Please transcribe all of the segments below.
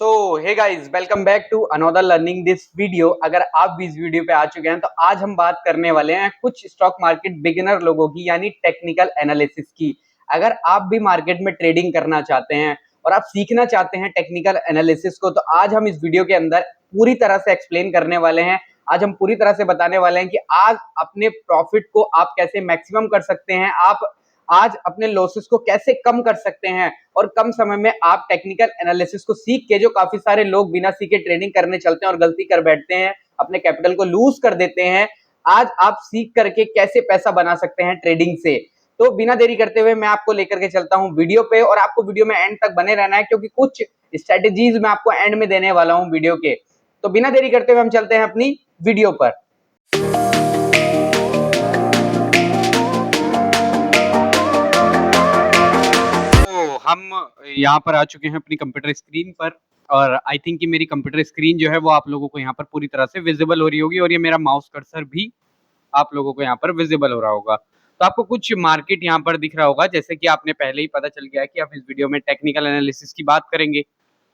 So hey guys, welcome back to another learning this video. अगर आप भी इस वीडियो पे आ चुके हैं तो आज हम बात करने वाले हैं कुछ स्टॉक मार्केट बिगिनर लोगों की, यानी टेक्निकल एनालिसिस की। अगर आप भी मार्केट में ट्रेडिंग करना चाहते हैं और आप सीखना चाहते हैं टेक्निकल एनालिसिस को, तो आज हम इस वीडियो के अंदर पूरी तरह से एक्सप्लेन करने वाले हैं। आज हम पूरी तरह से बताने वाले हैं कि आज अपने प्रॉफिट को आप कैसे मैक्सिमम कर सकते हैं, आप आज अपने लॉसेस को कैसे कम कर सकते हैं और कम समय में आप टेक्निकल एनालिसिस को सीख के, जो काफी सारे लोग बिना सीखे ट्रेडिंग करने चलते हैं और गलती कर बैठते हैं, अपने कैपिटल को लूज कर देते हैं, आज आप सीख करके कैसे पैसा बना सकते हैं ट्रेडिंग से। तो बिना देरी करते हुए मैं आपको लेकर के चलता हूं वीडियो पे, और आपको वीडियो में एंड तक बने रहना है क्योंकि कुछ स्ट्रेटेजीज मैं आपको एंड में देने वाला हूं वीडियो के। तो बिना देरी करते हुए हम चलते हैं अपनी वीडियो पर। हम यहाँ पर आ चुके हैं अपनी कंप्यूटर स्क्रीन पर, और आई थिंक कि मेरी कंप्यूटर स्क्रीन जो है वो आप लोगों को यहाँ पर पूरी तरह से विजिबल हो रही होगी, और ये मेरा माउस कर्सर भी आप लोगों को यहाँ पर विजिबल हो रहा होगा। तो आपको कुछ मार्केट यहाँ पर दिख रहा होगा, जैसे कि आपने पहले ही पता चल गया है कि हम इस वीडियो में टेक्निकल एनालिसिस की बात करेंगे।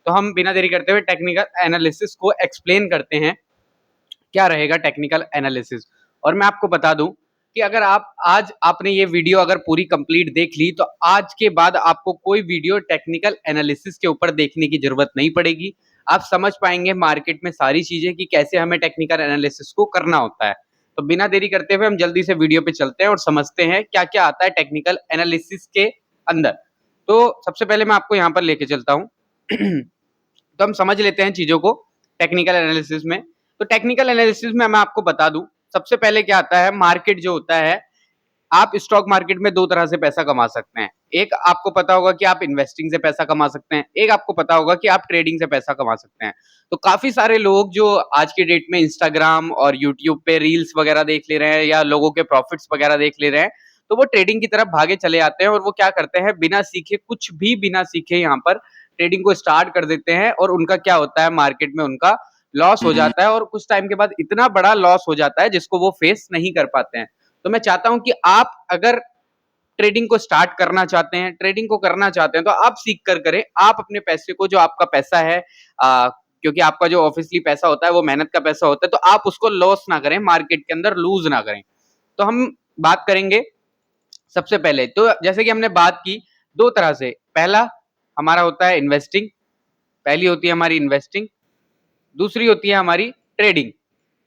तो हम बिना देरी करते हुए टेक्निकल एनालिसिस को एक्सप्लेन करते हैं, क्या रहेगा टेक्निकल एनालिसिस। और मैं आपको बता दूं कि अगर आप आज आपने ये वीडियो अगर पूरी कंप्लीट देख ली, तो आज के बाद आपको कोई वीडियो टेक्निकल एनालिसिस के ऊपर देखने की जरूरत नहीं पड़ेगी। आप समझ पाएंगे मार्केट में सारी चीजें कि कैसे हमें टेक्निकल एनालिसिस को करना होता है। तो बिना देरी करते हुए हम जल्दी से वीडियो पे चलते हैं और समझते हैं क्या क्या आता है टेक्निकल एनालिसिस के अंदर। तो सबसे पहले मैं आपको यहाँ पर लेके चलता हूँ तो हम समझ लेते हैं चीजों को टेक्निकल एनालिसिस में। तो टेक्निकल एनालिसिस में मैं आपको बता दूं, सबसे पहले क्या आता है, मार्केट जो होता है, आप स्टॉक मार्केट में दो तरह से पैसा कमा सकते हैं। एक आपको पता होगा कि आप इन्वेस्टिंग से पैसा कमा सकते हैं, एक आपको पता होगा कि आप ट्रेडिंग से पैसा कमा सकते हैं। तो काफी सारे लोग जो आज के डेट में इंस्टाग्राम और यूट्यूब पे रील्स वगैरह देख ले रहे हैं या लोगों के प्रॉफिट्स वगैरह देख ले रहे हैं, तो वो ट्रेडिंग की तरफ भागे चले आते हैं और वो क्या करते हैं, बिना सीखे, कुछ भी बिना सीखे यहाँ पर ट्रेडिंग को स्टार्ट कर देते हैं, और उनका क्या होता है, मार्केट में उनका लॉस हो जाता है, और कुछ टाइम के बाद इतना बड़ा लॉस हो जाता है जिसको वो फेस नहीं कर पाते हैं। तो मैं चाहता हूं कि आप अगर ट्रेडिंग को स्टार्ट करना चाहते हैं, ट्रेडिंग को करना चाहते हैं, तो आप सीख कर करें। आप अपने पैसे को, जो आपका पैसा है, क्योंकि आपका जो ऑफिसली पैसा होता है वो मेहनत का पैसा होता है, तो आप उसको लॉस ना करें, मार्केट के अंदर लूज ना करें। तो हम बात करेंगे सबसे पहले, तो जैसे कि हमने बात की दो तरह से, पहला हमारा होता है इन्वेस्टिंग, पहली होती है हमारी इन्वेस्टिंग, दूसरी होती है हमारी ट्रेडिंग।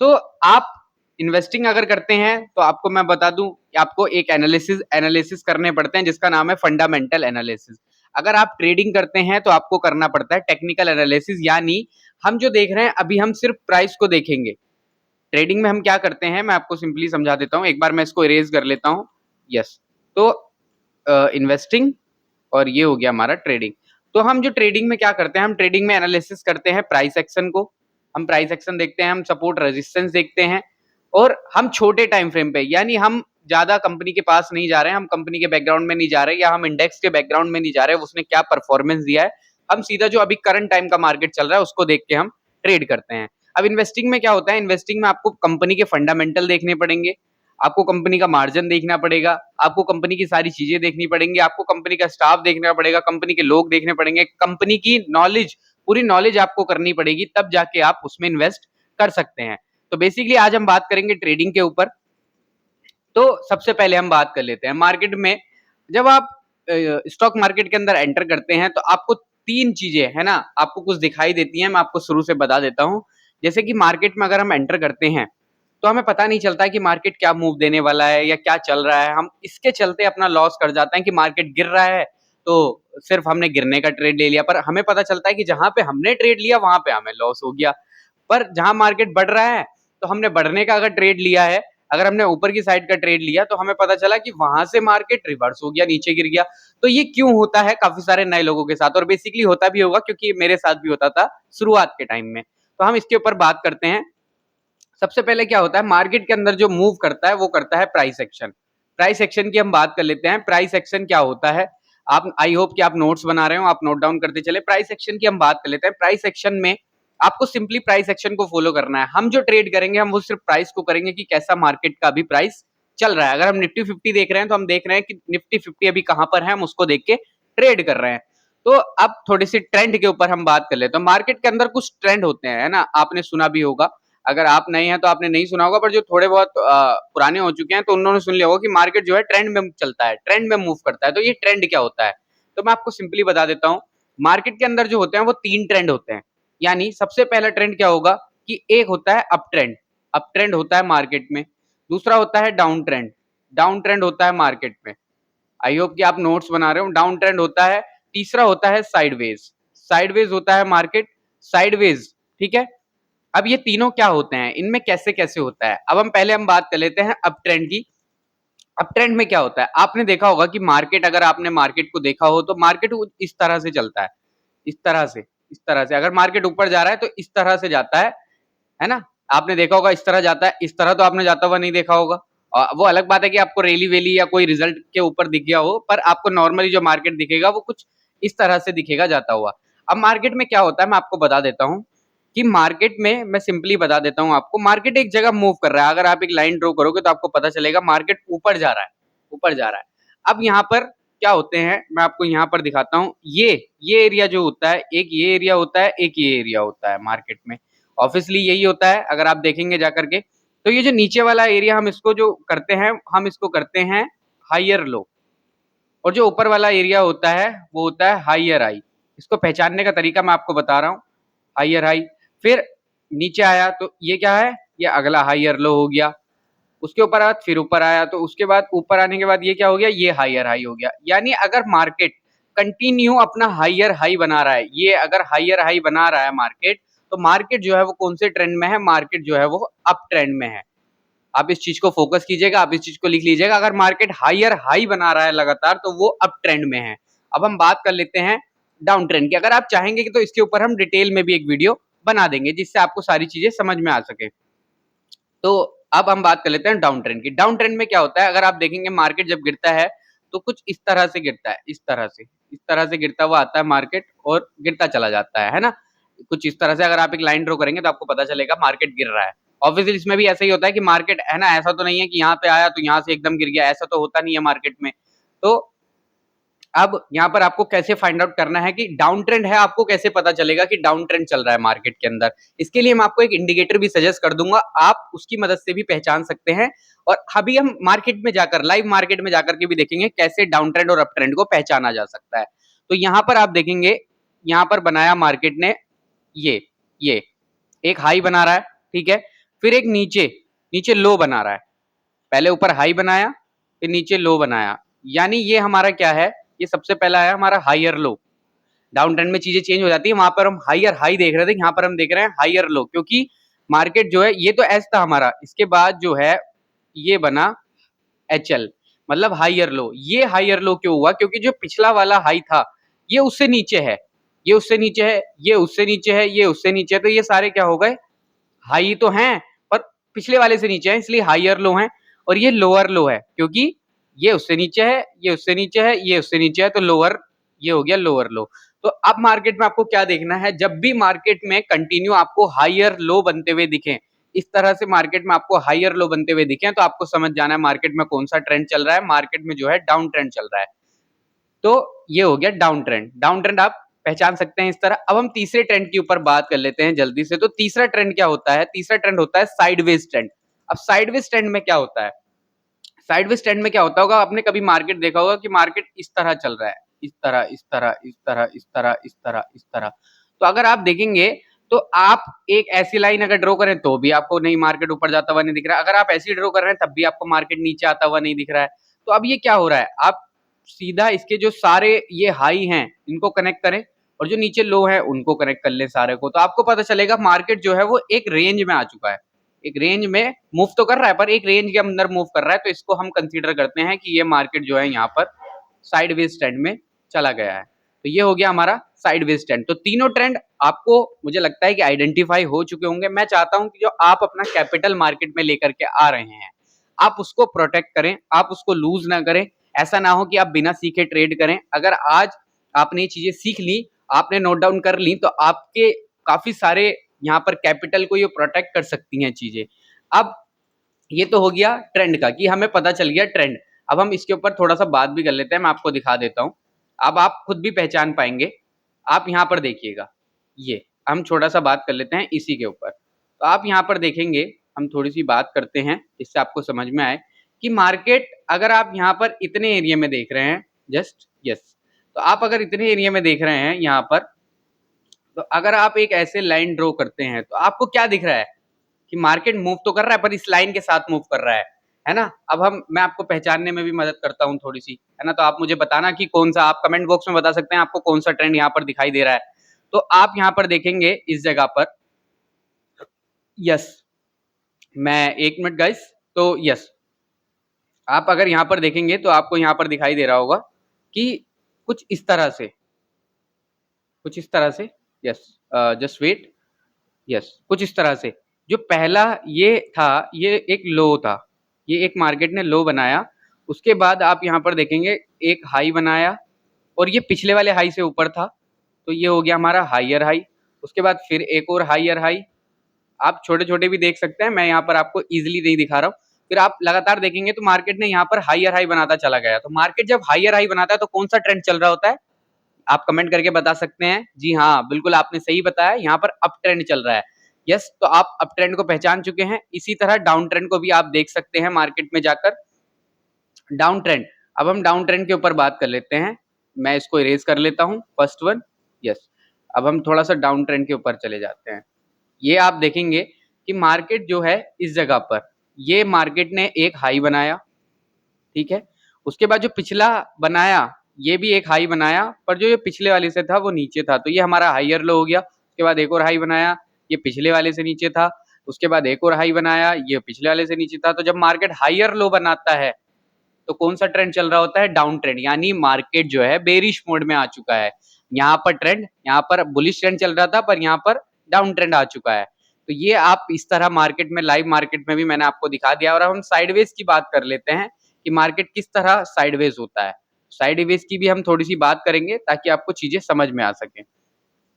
तो आप इन्वेस्टिंग अगर करते हैं तो आपको मैं बता दूं कि आपको एक एनालिसिस करने पड़ते हैं जिसका नाम है फंडामेंटल एनालिसिस। अगर आप ट्रेडिंग करते हैं तो आपको करना पड़ता है टेक्निकल एनालिसिस, यानी हम जो देख रहे हैं अभी हम सिर्फ प्राइस को देखेंगे। ट्रेडिंग में हम क्या करते हैं, मैं आपको सिंपली समझा देता हूं, एक बार मैं इसको इरेज कर लेता हूं। यस, तो इन्वेस्टिंग और ये हो गया हमारा ट्रेडिंग। तो हम जो ट्रेडिंग में क्या करते हैं, हम ट्रेडिंग में एनालिसिस करते हैं प्राइस एक्शन को, हम प्राइस एक्शन देखते हैं, हम सपोर्ट रेजिस्टेंस देखते हैं, और हम छोटे टाइम फ्रेम पे, यानी हम ज्यादा कंपनी के पास नहीं जा रहे हैं, हम कंपनी के बैकग्राउंड में नहीं जा रहे, या हम इंडेक्स के बैकग्राउंड में नहीं जा रहे, उसने क्या परफॉर्मेंस दिया है, हम सीधा जो अभी करंट टाइम का मार्केट चल रहा है उसको देख के हम ट्रेड करते हैं। अब इन्वेस्टिंग में क्या होता है, इन्वेस्टिंग में आपको कंपनी के फंडामेंटल देखने पड़ेंगे, आपको कंपनी का मार्जिन देखना पड़ेगा, आपको कंपनी की सारी चीजें देखनी पड़ेंगी, आपको कंपनी का स्टाफ देखना पड़ेगा, कंपनी के लोग देखने पड़ेंगे, कंपनी की नॉलेज, पूरी नॉलेज आपको करनी पड़ेगी, तब जाके आप उसमें इन्वेस्ट कर सकते हैं। तो बेसिकली आज हम बात करेंगे ट्रेडिंग के ऊपर। तो सबसे पहले हम बात कर लेते हैं मार्केट में, जब आप स्टॉक मार्केट के अंदर एंटर करते हैं तो आपको तीन चीजें है ना, आपको कुछ दिखाई देती हैं, मैं आपको शुरू से बता देता हूं। जैसे कि मार्केट में अगर हम एंटर करते हैं तो हमें पता नहीं चलता है कि मार्केट क्या मूव देने वाला है या क्या चल रहा है, हम इसके चलते अपना लॉस कर जाते हैं कि मार्केट गिर रहा है तो सिर्फ हमने गिरने का ट्रेड ले लिया, पर हमें पता चलता है कि जहां पे हमने ट्रेड लिया वहां पे हमें लॉस हो गया। पर जहां मार्केट बढ़ रहा है तो हमने बढ़ने का अगर ट्रेड लिया है, अगर हमने ऊपर की साइड का ट्रेड लिया तो हमें पता चला कि वहां से मार्केट रिवर्स हो गया, नीचे गिर गया। तो ये क्यों होता है काफी सारे नए लोगों के साथ, और बेसिकली होता भी होगा क्योंकि मेरे साथ भी होता था शुरुआत के टाइम में। तो हम इसके ऊपर बात करते हैं। सबसे पहले क्या होता है, मार्केट के अंदर जो मूव करता है वो करता है प्राइस एक्शन। प्राइस एक्शन की हम बात कर लेते हैं। प्राइस एक्शन क्या होता है, आप, आई होप कि आप नोट्स बना रहे हो, आप नोट डाउन करते चले। प्राइस एक्शन की हम बात कर लेते हैं। प्राइस एक्शन में आपको सिंपली प्राइस एक्शन को फॉलो करना है। हम जो ट्रेड करेंगे हम वो सिर्फ प्राइस को करेंगे कि कैसा मार्केट का भी प्राइस चल रहा है। अगर हम निफ्टी 50 देख रहे हैं तो हम देख रहे हैं कि निफ्टी 50 अभी कहां पर है, हम उसको देख के ट्रेड कर रहे हैं। तो अब थोड़ी सी ट्रेंड के ऊपर हम बात कर लेते हैं। मार्केट के अंदर कुछ ट्रेंड होते हैं, है ना, आपने सुना भी होगा। अगर आप नए हैं तो आपने नहीं सुना होगा, पर जो थोड़े बहुत पुराने हो चुके हैं तो उन्होंने सुन लिया होगा कि मार्केट जो है ट्रेंड में चलता है, ट्रेंड में मूव करता है। तो ये ट्रेंड क्या होता है, तो मैं आपको सिंपली बता देता हूँ। मार्केट के अंदर जो होते हैं वो 3 ट्रेंड होते हैं। यानी सबसे पहला ट्रेंड क्या होगा कि एक होता है अप ट्रेंड, अप ट्रेंड होता है मार्केट में। दूसरा होता है डाउन ट्रेंड, डाउन ट्रेंड होता है मार्केट में। आई होप कि आप नोट्स बना रहे हो। डाउन ट्रेंड होता है। तीसरा होता है साइडवेज, साइडवेज होता है मार्केट, साइडवेज, ठीक है। अब ये तीनों क्या होते हैं, इनमें कैसे कैसे होता है, अब हम पहले हम बात कर लेते हैं अप ट्रेंड की। अप ट्रेंड में क्या होता है, आपने देखा होगा कि मार्केट, अगर आपने मार्केट को देखा हो तो मार्केट इस तरह से चलता है, इस तरह से, इस तरह से। अगर मार्केट ऊपर जा रहा है तो इस तरह से जाता है ना। आपने देखा होगा इस तरह जाता है, इस तरह तो आपने जाता हुआ नहीं देखा होगा। वो अलग बात है कि आपको रैली वैली या कोई रिजल्ट के ऊपर दिख गया हो, पर आपको नॉर्मली जो मार्केट दिखेगा वो कुछ इस तरह से दिखेगा जाता हुआ। अब मार्केट में क्या होता है मैं आपको बता देता हूँ कि मार्केट में, मैं सिंपली बता देता हूँ आपको, मार्केट एक जगह मूव कर रहा है। अगर आप एक लाइन ड्रॉ करोगे तो आपको पता चलेगा मार्केट ऊपर जा रहा है, ऊपर जा रहा है। अब यहाँ पर क्या होते हैं, मैं आपको यहाँ पर दिखाता हूँ। ये एरिया जो होता है, एक ये एरिया होता है, एक ये एरिया होता है मार्केट में। ऑब्वियसली यही होता है, अगर आप देखेंगे जाकर के। तो ये जो नीचे वाला एरिया हम इसको जो करते हैं, हम इसको करते हैं हायर लो, और जो ऊपर वाला एरिया होता है वो होता है हायर हाई। इसको पहचानने का तरीका मैं आपको बता रहा हूँ, हायर हाई। फिर नीचे आया तो ये क्या है, ये अगला हायर लो हो गया। उसके ऊपर आया, फिर ऊपर आया, तो उसके बाद ऊपर आने के बाद ये क्या हो गया, ये हायर हाई हो गया। यानी अगर मार्केट कंटिन्यू अपना हायर हाई बना रहा है, ये अगर हायर हाई बना रहा है मार्केट, तो मार्केट जो है वो कौन से ट्रेंड में है, मार्केट जो है वो अप ट्रेंड में है। आप इस चीज को फोकस कीजिएगा, आप इस चीज को लिख लीजिएगा। अगर मार्केट हायर हाई बना रहा है लगातार तो वो अप ट्रेंड में है। अब हम बात कर लेते हैं डाउन ट्रेंड की। अगर आप चाहेंगे कि तो इसके ऊपर हम डिटेल में भी एक वीडियो बना देंगे जिससे आपको सारी चीजें समझ में आ सके। तो अब हम बात कर लेते हैं डाउन ट्रेंड की। डाउन ट्रेंड में क्या होता है, अगर आप देखेंगे मार्केट जब गिरता है तो कुछ इस तरह से गिरता है, इस तरह से, इस तरह से गिरता हुआ आता है मार्केट और गिरता चला जाता है ना। कुछ इस तरह से अगर आप एक लाइन ड्रॉ करेंगे तो आपको पता चलेगा मार्केट गिर रहा है। ऑब्वियसली इसमें भी ऐसा ही होता है कि मार्केट, है ना, ऐसा तो नहीं है कि यहाँ पे आया तो यहाँ से एकदम गिर गया, ऐसा तो होता नहीं है मार्केट में। तो अब यहाँ पर आपको कैसे फाइंड आउट करना है कि डाउन ट्रेंड है, आपको कैसे पता चलेगा कि डाउन ट्रेंड चल रहा है मार्केट के अंदर। इसके लिए मैं आपको एक इंडिकेटर भी सजेस्ट कर दूंगा, आप उसकी मदद से भी पहचान सकते हैं। और अभी हम मार्केट में जाकर, लाइव मार्केट में जाकर के भी देखेंगे कैसे डाउन ट्रेंड और अप ट्रेंड को पहचाना जा सकता है। तो यहाँ पर आप देखेंगे, यहाँ पर बनाया मार्केट ने ये एक हाई बना रहा है, ठीक है। फिर एक नीचे नीचे लो बना रहा है। पहले ऊपर हाई बनाया, फिर नीचे लो बनाया। यानी ये हमारा क्या है, ये सबसे पहला है हमारा हायर लो। डाउन ट्रेंड में चीजें चेंज हो जाती है, वहां पर हम हायर हाई देख रहे थे, यहाँ पर हम देख रहे हैं हायर लो। क्योंकि मार्केट जो है, ये तो एस था हमारा, इसके बाद जो है ये बना एच एल, मतलब हायर लो। ये हायर लो क्यों हुआ, क्योंकि जो पिछला वाला हाई था ये उससे नीचे है, ये उससे नीचे है, ये उससे नीचे है, ये उससे नीचे है। तो ये सारे क्या हो गए, हाई तो हैं पर पिछले वाले से नीचे है, इसलिए हायर लो है। और ये लोअर लो है क्योंकि ये उससे नीचे है, ये उससे नीचे है, ये उससे नीचे है, तो लोअर, ये हो गया लोअर लो। तो अब मार्केट में आपको क्या देखना है, जब भी मार्केट में कंटिन्यू आपको हायर लो बनते हुए दिखे, इस तरह से मार्केट में आपको हायर लो बनते हुए दिखे, तो आपको समझ जाना है मार्केट में कौन सा ट्रेंड चल रहा है, मार्केट में जो है डाउन ट्रेंड चल रहा है। तो ये हो गया डाउन ट्रेंड। डाउन ट्रेंड आप पहचान सकते हैं इस तरह। अब हम तीसरे ट्रेंड के ऊपर बात कर लेते हैं जल्दी से। तो तीसरा ट्रेंड क्या होता है, तीसरा ट्रेंड होता है साइडवेज ट्रेंड। अब साइडवेज ट्रेंड में क्या होता है, साइडवेज ट्रेंड में क्या होता होगा, आपने कभी मार्केट देखा होगा कि मार्केट इस तरह चल रहा है, इस तरह, इस तरह, इस तरह, इस तरह, इस तरह, इस तरह। तो अगर आप देखेंगे तो आप एक ऐसी लाइन अगर ड्रॉ करें तो भी आपको नहीं, मार्केट ऊपर जाता हुआ नहीं दिख रहा है। अगर आप ऐसी ड्रॉ कर रहे हैं तब भी आपको मार्केट नीचे आता हुआ नहीं दिख रहा है। तो अब ये क्या हो रहा है, आप सीधा इसके जो सारे ये हाई हैं इनको कनेक्ट करें और जो नीचे लो है उनको कनेक्ट कर ले सारे को, तो आपको पता चलेगा मार्केट जो है वो एक रेंज में आ चुका है। एक रेंज में मूव तो कर रहा है पर एक रेंज के अंदर मूव कर रहा है। तो इसको हम कंसीडर करते हैं कि ये मार्केट जो है यहाँ पर साइडवेज ट्रेंड में चला गया है। तो ये हो गया हमारा साइडवेज ट्रेंड। तो तीनों ट्रेंड आपको, मुझे लगता है कि आइडेंटिफाई हो चुके होंगे। मैं चाहता हूं कि जो आप अपना कैपिटल मार्केट में लेकर के आ रहे हैं, आप उसको प्रोटेक्ट करें, आप उसको लूज ना करें। ऐसा ना हो कि आप बिना सीखे ट्रेड करें। अगर आज आपने ये चीजें सीख ली, आपने नोट डाउन कर ली, तो आपके काफी सारे यहाँ पर कैपिटल को ये प्रोटेक्ट कर सकती हैं चीजें। अब ये तो हो गया ट्रेंड का कि हमें पता चल गया ट्रेंड। अब हम इसके ऊपर थोड़ा सा बात भी कर लेते हैं, मैं आपको दिखा देता हूँ। अब आप खुद भी पहचान पाएंगे। आप यहाँ पर देखिएगा, ये हम छोटा सा बात कर लेते हैं इसी के ऊपर। तो आप यहाँ पर देखेंगे, हम थोड़ी सी बात करते हैं जिससे आपको समझ में आए कि मार्केट अगर आप यहाँ पर इतने एरिया में देख रहे हैं, जस्ट यस, तो आप अगर इतने एरिया में देख रहे हैं यहाँ पर, तो अगर आप एक ऐसे लाइन ड्रॉ करते हैं तो आपको क्या दिख रहा है कि मार्केट मूव तो कर रहा है पर इस लाइन के साथ मूव कर रहा है ना। अब मैं आपको पहचानने में भी मदद करता हूँ थोड़ी सी, है ना। तो आप मुझे बताना कि कौन सा, आप कमेंट बॉक्स में बता सकते हैं आपको कौन सा ट्रेंड यहाँ पर दिखाई दे रहा है। तो आप यहाँ पर देखेंगे इस जगह पर, यस, मैं 1 मिनट गाइस, तो यस, आप अगर यहाँ पर देखेंगे तो आपको यहाँ पर दिखाई दे रहा होगा कि कुछ इस तरह से, कुछ इस तरह से, यस, जस्ट वेट, यस, कुछ इस तरह से। जो पहला ये था, ये एक लो था, ये एक मार्केट ने लो बनाया, उसके बाद आप यहाँ पर देखेंगे एक हाई बनाया और ये पिछले वाले हाई से ऊपर था, तो ये हो गया हमारा हाईयर हाई। उसके बाद फिर एक और हाईयर हाई, आप छोटे-छोटे भी देख सकते हैं, मैं यहाँ पर आपको ईज़िली नहीं दिखा रहा हूँ। फिर आप लगातार देखेंगे तो मार्केट ने यहाँ पर हाईयर हाई बनाता चला गया। तो मार्केट जब हाईयर हाई बनाता है तो कौन-सा ट्रेंड चल रहा होता है? आप कमेंट करके बता सकते हैं। जी हाँ, बिल्कुल आपने सही बताया, यहाँ पर अप ट्रेंड चल रहा है। यस, तो आप अप ट्रेंड को पहचान चुके हैं। इसी तरह डाउन ट्रेंड को भी आप देख सकते हैं मार्केट में जाकर। डाउन ट्रेंड, अब हम डाउन ट्रेंड के ऊपर बात कर लेते हैं। मैं इसको इरेज कर लेता हूँ, फर्स्ट वन, यस। अब हम थोड़ा सा डाउन ट्रेंड के ऊपर चले जाते हैं। ये आप देखेंगे कि मार्केट जो है इस जगह पर, ये मार्केट ने एक हाई बनाया, ठीक है। उसके बाद जो पिछला बनाया, ये भी एक हाई बनाया, पर जो ये पिछले वाले से था वो नीचे था, तो ये हमारा हाईयर लो हो गया। उसके बाद एक और हाई बनाया, ये पिछले वाले से नीचे था। उसके बाद एक और हाई बनाया, ये पिछले वाले से नीचे था। तो जब मार्केट हाईयर लो बनाता है तो कौन सा ट्रेंड चल रहा होता है? डाउन ट्रेंड, यानी मार्केट जो है बेरिश मोड में आ चुका है। यहाँ पर ट्रेंड, यहाँ पर बुलिश ट्रेंड चल रहा था, पर यहाँ पर डाउन ट्रेंड आ चुका है। तो ये आप इस तरह मार्केट में, लाइव मार्केट में भी मैंने आपको दिखा दिया। और अब हम साइडवेज की बात कर लेते हैं कि मार्केट किस तरह साइडवेज होता है। साइडवेज की भी हम थोड़ी सी बात करेंगे ताकि आपको चीजें समझ में आ सके।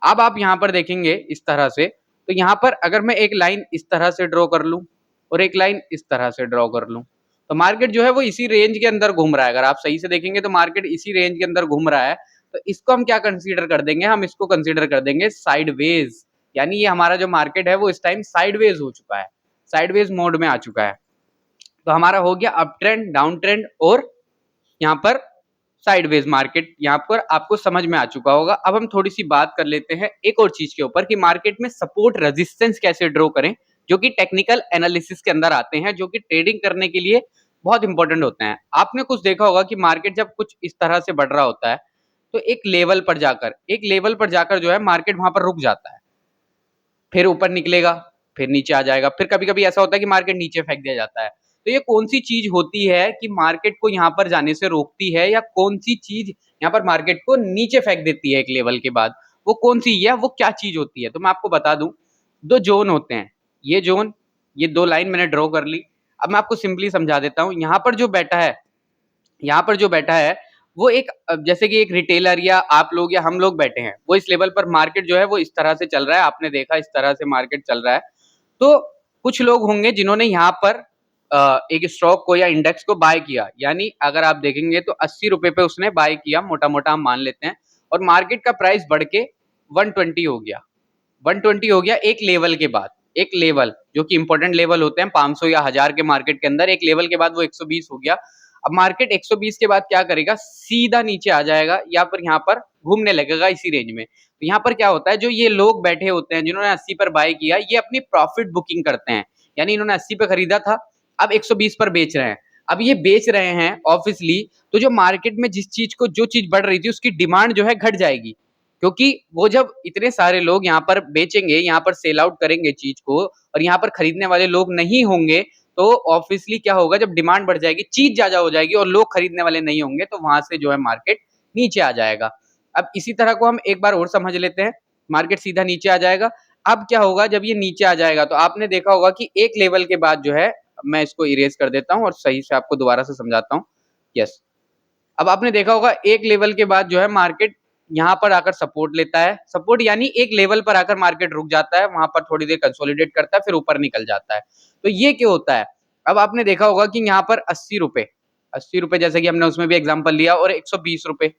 अब आप यहाँ पर देखेंगे इस तरह से, तो यहाँ पर अगर मैं एक लाइन इस तरह से ड्रॉ कर लूं और एक लाइन इस तरह से ड्रॉ कर लूं, तो मार्केट जो है वो इसी रेंज के अंदर घूम रहा है। अगर आप सही से देखेंगे तो मार्केट इसी रेंज के अंदर घूम रहा है। तो इसको हम क्या कंसीडर कर देंगे? हम इसको कंसीडर कर देंगे साइडवेज, यानी ये हमारा जो मार्केट है वो इस टाइम साइडवेज हो चुका है, साइडवेज मोड में आ चुका है। तो हमारा हो गया अप ट्रेंड, डाउन ट्रेंड और यहाँ पर साइडवेज मार्केट, यहाँ पर आपको समझ में आ चुका होगा। अब हम थोड़ी सी बात कर लेते हैं एक और चीज के ऊपर कि मार्केट में सपोर्ट रेजिस्टेंस कैसे ड्रॉ करें, जो कि टेक्निकल एनालिसिस के अंदर आते हैं, जो कि ट्रेडिंग करने के लिए बहुत इंपॉर्टेंट होते हैं। आपने कुछ देखा होगा कि मार्केट जब कुछ इस तरह से बढ़ रहा होता है तो एक लेवल पर जाकर, एक लेवल पर जाकर जो है मार्केट वहां पर रुक जाता है, फिर ऊपर निकलेगा, फिर नीचे आ जाएगा, फिर कभी-कभी ऐसा होता है कि मार्केट नीचे फेंक दिया जाता है। तो ये कौन-सी चीज़ होती है कि मार्केट को यहाँ पर जाने से रोकती है, या कौन-सी चीज़ यहाँ पर मार्केट को नीचे फेंक देती है एक लेवल के बाद? वो कौन-सी, या वो क्या चीज़ होती है? तो मैं आपको बता दूँ, 2 ज़ोन होते हैं। ये ज़ोन, ये 2 लाइन मैंने ड्रॉ कर ली। अब मैं आपको सिंपली समझा देता हूँ। यहाँ पर जो बैठा है, यहाँ पर जो बैठा है वो एक जैसे कि एक रिटेलर या आप लोग या हम लोग बैठे हैं, वो इस लेवल पर मार्केट जो है वो इस तरह से चल रहा है, आपने देखा इस तरह से मार्केट चल रहा है। तो कुछ लोग होंगे जिन्होंने यहाँ पर एक स्टॉक को या इंडेक्स को बाय किया, यानी अगर आप देखेंगे तो 80 रुपए पे उसने बाय किया, मोटा-मोटा हम मान लेते हैं, और मार्केट का प्राइस बढ़ के 120 हो गया, 120 हो गया एक लेवल के बाद। एक लेवल जो कि इंपॉर्टेंट लेवल होते हैं 500 या 1000 के मार्केट के अंदर, एक लेवल के बाद वो 120 हो गया। अब मार्केट 120 के बाद क्या करेगा? सीधा नीचे आ जाएगा या फिर यहाँ पर घूमने लगेगा इसी रेंज में। तो यहाँ पर क्या होता है, जो ये लोग बैठे होते हैं जिन्होंने 80 पर बाय किया, ये अपनी प्रॉफिट बुकिंग करते हैं, यानी इन्होंने 80 पे खरीदा था, अब 120 पर बेच रहे हैं। अब ये बेच रहे हैं ऑब्वियसली, तो जो मार्केट में जिस चीज को, जो चीज बढ़ रही थी उसकी डिमांड जो है घट जाएगी, क्योंकि वो जब इतने सारे लोग यहाँ पर बेचेंगे, यहाँ पर सेल आउट करेंगे चीज को, और यहाँ पर खरीदने वाले लोग नहीं होंगे, तो ऑब्वियसली क्या होगा, जब डिमांड बढ़ जाएगी, चीज ज्यादा हो जाएगी और लोग खरीदने वाले नहीं होंगे, तो वहां से जो है मार्केट नीचे आ जाएगा। अब इसी तरह को हम एक बार और समझ लेते हैं, मार्केट सीधा नीचे आ जाएगा। अब क्या होगा जब ये नीचे आ जाएगा, तो आपने देखा होगा कि एक लेवल के बाद जो है, मैं इसको इरेज कर देता हूँ और सही से आपको दोबारा से समझाता हूँ। यस, अब आपने देखा होगा एक लेवल के बाद जो है मार्केट यहाँ पर आकर सपोर्ट लेता है, सपोर्ट यानी एक लेवल पर आकर मार्केट रुक जाता है, वहां पर थोड़ी देर कंसोलिडेट करता है, फिर ऊपर निकल जाता है। तो ये क्यों होता है? अब आपने देखा होगा कि यहाँ पर 80 रुपए, 80 रुपए जैसे कि हमने उसमें भी एग्जांपल लिया, और 120 रुपए,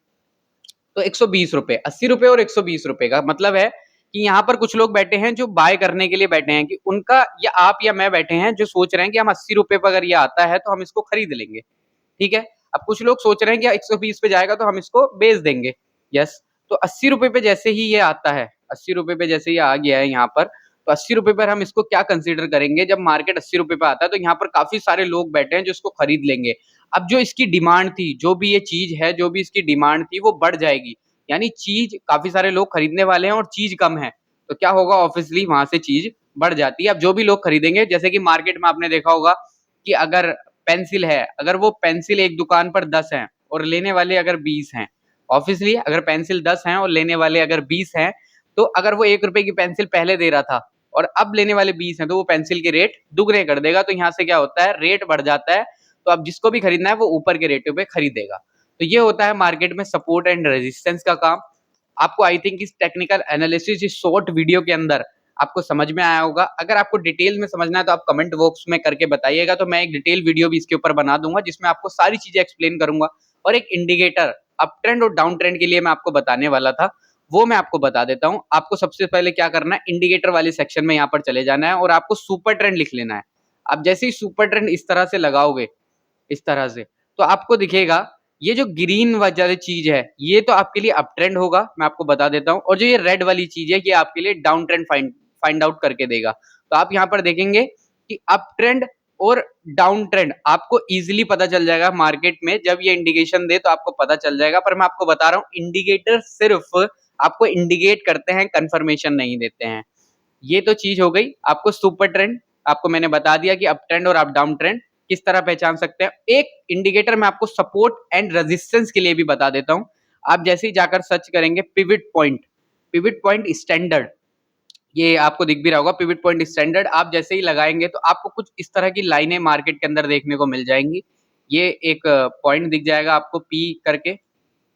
तो 120 रुपए, 80 रुपए और 120 रुपए का मतलब है कि यहाँ पर कुछ लोग बैठे हैं जो बाय करने के लिए बैठे हैं, कि उनका या आप या मैं बैठे हैं जो सोच रहे हैं कि हम 80 रुपए पे अगर ये आता है तो हम इसको खरीद लेंगे, ठीक है। अब कुछ लोग सोच रहे हैं कि 120 पे जाएगा तो हम इसको बेच देंगे, यस। तो 80 रुपए पे जैसे ही ये आता है, 80 रुपए पे जैसे ये आ गया है यहाँ पर, तो 80 रुपए पर हम इसको क्या कंसीडर करेंगे, जब मार्केट 80 रुपए पे आता है तो यहाँ पर काफी सारे लोग बैठे हैं जो इसको खरीद लेंगे। अब जो इसकी डिमांड थी, जो भी ये चीज है, जो भी इसकी डिमांड थी वो बढ़ जाएगी, यानी चीज काफी सारे लोग खरीदने वाले हैं और चीज कम है, तो क्या होगा, ऑब्वियसली वहां से चीज बढ़ जाती है। अब जो भी लोग खरीदेंगे, जैसे कि मार्केट में आपने देखा होगा कि अगर पेंसिल है, अगर वो पेंसिल एक दुकान पर 10 है और लेने वाले अगर 20 हैं, ऑब्वियसली अगर पेंसिल 10 हैं और लेने वाले अगर 20 हैं, तो अगर वो 1 रुपए की पेंसिल पहले दे रहा था और अब लेने वाले 20 हैं, तो वो पेंसिल के रेट दुगने कर देगा। तो यहाँ से क्या होता है, रेट बढ़ जाता है, तो अब जिसको भी खरीदना है वो ऊपर के रेटों पे खरीदेगा। तो ये होता है मार्केट में सपोर्ट एंड रेजिस्टेंस का काम। आपको आई थिंक इस टेक्निकल एनालिसिस इस शॉर्ट वीडियो के अंदर आपको समझ में आया होगा। अगर आपको डिटेल में समझना है तो आप कमेंट बॉक्स में करके बताइएगा, तो मैं एक डिटेल वीडियो भी इसके ऊपर बना दूंगा जिसमें आपको सारी चीजें एक्सप्लेन करूंगा। और एक इंडिकेटर अप ट्रेंड और डाउन ट्रेंड के लिए मैं आपको बताने वाला था, वो मैं आपको बता देता हूं। आपको सबसे पहले क्या करना है, इंडिकेटर वाले सेक्शन में यहाँ पर चले जाना है और आपको सुपर ट्रेंड लिख लेना है। आप जैसे ही सुपर ट्रेंड इस तरह से लगाओगे, इस तरह से, तो आपको दिखेगा ये जो ग्रीन वाली चीज है ये तो आपके लिए अप ट्रेंड होगा, मैं आपको बता देता हूं। और जो ये रेड वाली चीज है ये आपके लिए डाउन ट्रेंड फाइंड आउट करके देगा। तो आप यहाँ पर देखेंगे कि अप ट्रेंड और डाउन ट्रेंड आपको इजीली पता चल जाएगा मार्केट में, जब ये इंडिकेशन दे तो आपको पता चल जाएगा। पर मैं आपको बता रहा हूँ, इंडिकेटर सिर्फ आपको इंडिकेट करते हैं, कंफर्मेशन नहीं देते हैं। ये तो चीज हो गई। आपको सुपर ट्रेंड आपको मैंने बता दिया कि अप ट्रेंड और अप डाउन ट्रेंड किस तरह पहचान सकते हैं। एक इंडिकेटर मैं आपको सपोर्ट एंड रेजिस्टेंस के लिए भी बता देता हूं। आप जैसे ही जाकर सर्च करेंगे पिविट पॉइंट स्टैंडर्ड, ये आपको दिख भी रहा होगा, पिविट पॉइंट स्टैंडर्ड आप जैसे ही लगाएंगे तो आपको कुछ इस तरह की लाइनें मार्केट के अंदर देखने को मिल जाएंगी। ये एक पॉइंट दिख जाएगा आपको पी करके,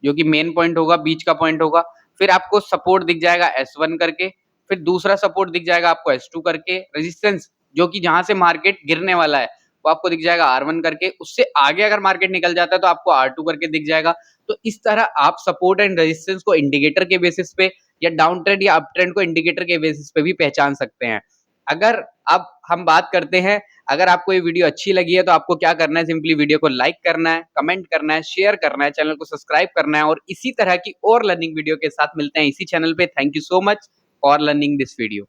जो कि मेन पॉइंट होगा, बीच का पॉइंट होगा। फिर आपको सपोर्ट दिख जाएगा S1 करके, फिर दूसरा सपोर्ट दिख जाएगा आपको S2 करके, रेजिस्टेंस जो कि जहां से मार्केट गिरने वाला है वो आपको दिख जाएगा R1 करके। उससे आगे अगर मार्केट निकल जाता है तो आपको R2 करके दिख जाएगा। तो इस तरह आप सपोर्ट एंड रेजिस्टेंस को इंडिकेटर के बेसिस पे या डाउन ट्रेंड या अप ट्रेंड को इंडिकेटर के बेसिस पे भी पहचान सकते हैं। अगर अब हम बात करते हैं, अगर आपको ये वीडियो अच्छी लगी है तो आपको क्या करना है, सिंपली वीडियो को लाइक करना है, कमेंट करना है, शेयर करना है, चैनल को सब्सक्राइब करना है और इसी तरह की और लर्निंग वीडियो के साथ मिलते हैं इसी चैनल पे। Thank you so much for learning this video.